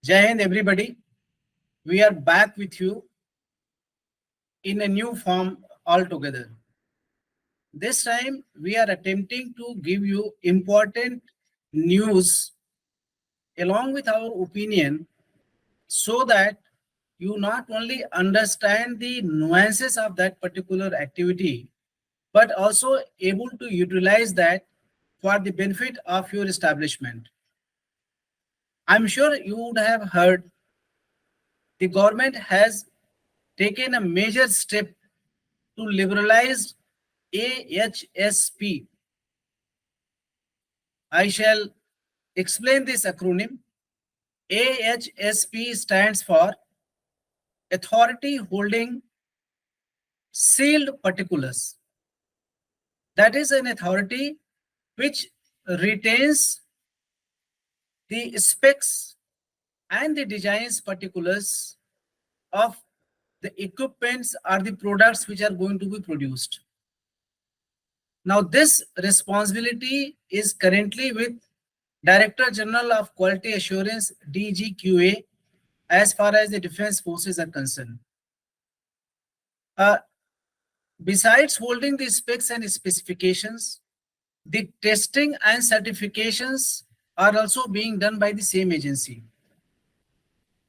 Jai Hind, everybody. We are back with you in a new form altogether. This time, we are attempting to give you important news along with our opinion so that you not only understand the nuances of that particular activity, but also able to utilize that for the benefit of your establishment. I'm sure you would have heard the government has taken a major step to liberalize AHSP. I shall explain this acronym. AHSP stands for Authority Holding Sealed Particulars. That is an authority which retains the specs and the designs particulars of the equipments or the products which are going to be produced. Now, this responsibility is currently with Director General of Quality Assurance, DGQA, as far as the defense forces are concerned. Besides holding the specs and specifications, the testing and certifications are also being done by the same agency.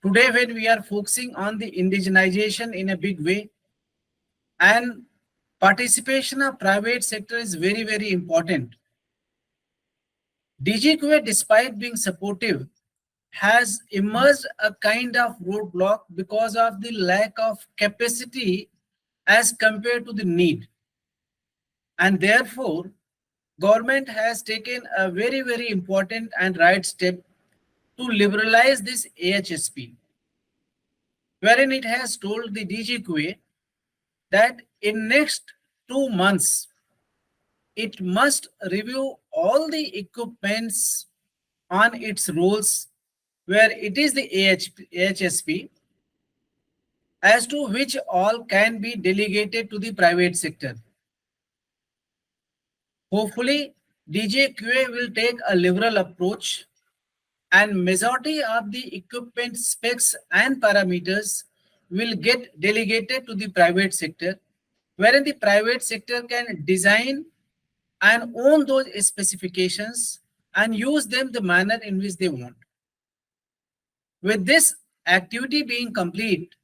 Today, when we are focusing on the indigenization in a big way, and participation of private sector is very, very important. DGQA, despite being supportive, has emerged a kind of roadblock because of the lack of capacity as compared to the need. And therefore, government has taken a very, very important and right step to liberalize this AHSP, wherein it has told the DGQA that in next 2 months, it must review all the equipments on its roles where it is the AHSP as to which all can be delegated to the private sector. Hopefully, DGQA will take a liberal approach and majority of the equipment specs and parameters will get delegated to the private sector, wherein the private sector can design and own those specifications and use them the manner in which they want. With this activity being complete,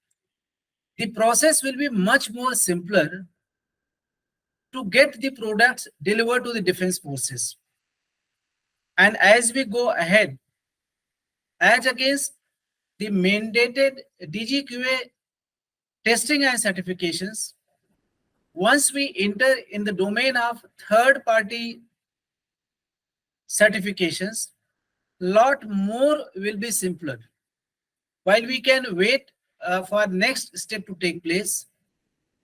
the process will be much more simpler to get the products delivered to the defense forces. And as we go ahead, as against the mandated DGQA testing and certifications, once we enter in the domain of third-party certifications, lot more will be simpler. While we can wait for next step to take place,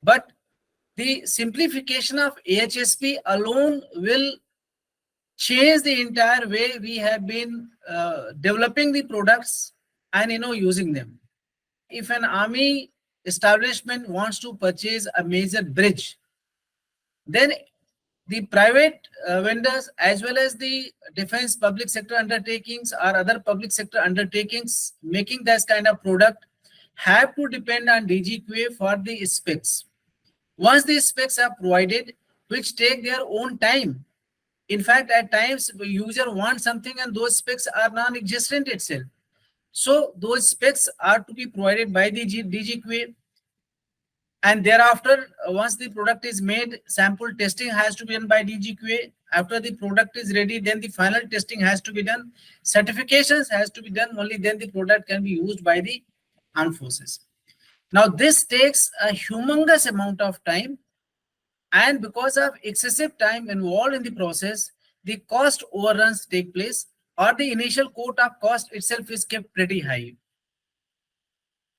but the simplification of AHSP alone will change the entire way we have been developing the products and using them. If an army establishment wants to purchase a major bridge, then the private vendors as well as the defense public sector undertakings or other public sector undertakings making this kind of product have to depend on DGQA for the specs. Once the specs are provided, which take their own time. In fact, at times the user wants something and those specs are non-existent itself. So those specs are to be provided by the DGQA. And thereafter, once the product is made, sample testing has to be done by DGQA. After the product is ready, then the final testing has to be done. Certifications has to be done. Only then the product can be used by the armed forces. Now, this takes a humongous amount of time. And because of excessive time involved in the process, the cost overruns take place, or the initial quote of cost itself is kept pretty high.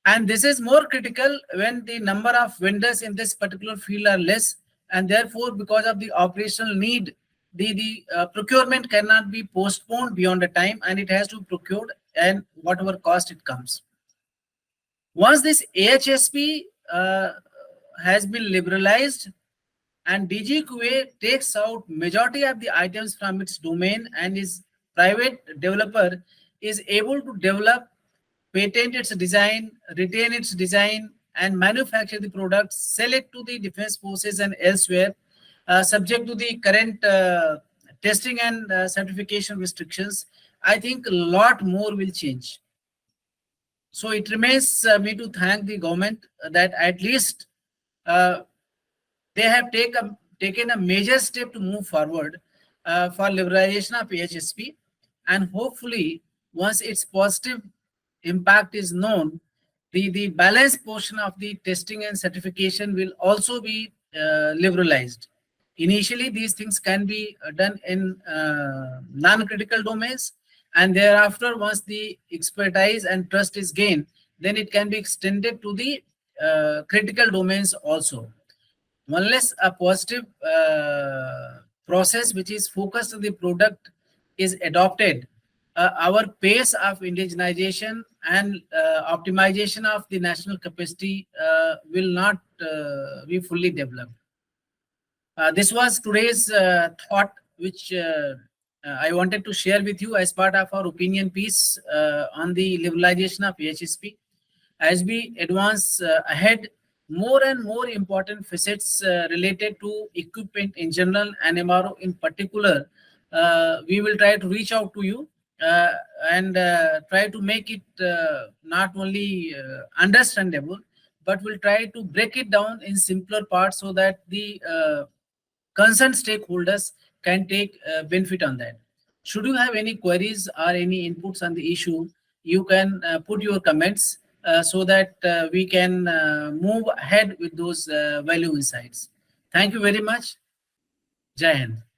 And this is more critical when the number of vendors in this particular field are less, and therefore, because of the operational need, the procurement cannot be postponed beyond a time, and it has to be procured and whatever cost it comes. Once this AHSP has been liberalized and DGQA takes out majority of the items from its domain and is private developer is able to develop patent its design, retain its design, and manufacture the product, sell it to the defense forces and elsewhere, subject to the current testing and certification restrictions, I think a lot more will change. So it remains me to thank the government that at least uh, they have taken a major step to move forward for liberalization of AHSP, and hopefully, once its positive impact is known, the balance portion of the testing and certification will also be liberalized. Initially, these things can be done in non-critical domains, and thereafter, once the expertise and trust is gained, then it can be extended to the critical domains also. Unless a positive process which is focused on the product is adopted, our pace of indigenization and optimization of the national capacity will not be fully developed. This was today's thought, which I wanted to share with you as part of our opinion piece on the liberalization of AHSP. As we advance ahead, more and more important facets related to equipment in general and MRO in particular, we will try to reach out to you uh, and try to make it not only understandable, but we'll try to break it down in simpler parts so that the concerned stakeholders can take benefit on that. Should you have any queries or any inputs on the issue, you can put your comments so that we can move ahead with those value insights. Thank you very much. Jai Hind.